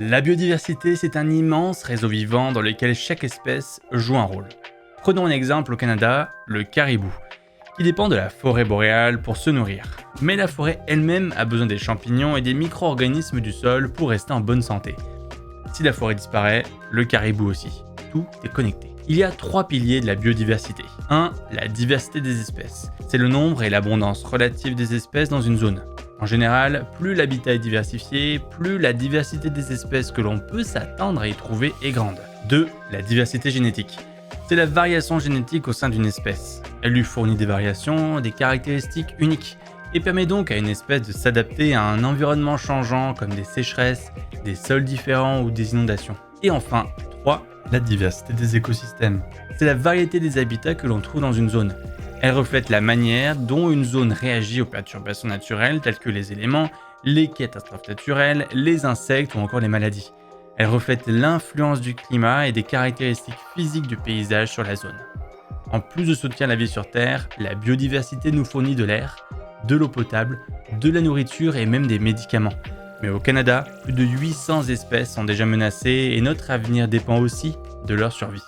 La biodiversité, c'est un immense réseau vivant dans lequel chaque espèce joue un rôle. Prenons un exemple au Canada, le caribou, qui dépend de la forêt boréale pour se nourrir. Mais la forêt elle-même a besoin des champignons et des micro-organismes du sol pour rester en bonne santé. Si la forêt disparaît, le caribou aussi. Tout est connecté. Il y a 3 piliers de la biodiversité. 1. La diversité des espèces. C'est le nombre et l'abondance relative des espèces dans une zone. En général, plus l'habitat est diversifié, plus la diversité des espèces que l'on peut s'attendre à y trouver est grande. 2. La diversité génétique. C'est la variation génétique au sein d'une espèce. Elle lui fournit des variations, des caractéristiques uniques, et permet donc à une espèce de s'adapter à un environnement changeant comme des sécheresses, des sols différents ou des inondations. Et enfin, 3. La diversité des écosystèmes. C'est la variété des habitats que l'on trouve dans une zone. Elle reflète la manière dont une zone réagit aux perturbations naturelles telles que les éléments, les catastrophes naturelles, les insectes ou encore les maladies. Elle reflète l'influence du climat et des caractéristiques physiques du paysage sur la zone. En plus de soutenir la vie sur Terre, la biodiversité nous fournit de l'air, de l'eau potable, de la nourriture et même des médicaments. Mais au Canada, plus de 800 espèces sont déjà menacées et notre avenir dépend aussi de leur survie.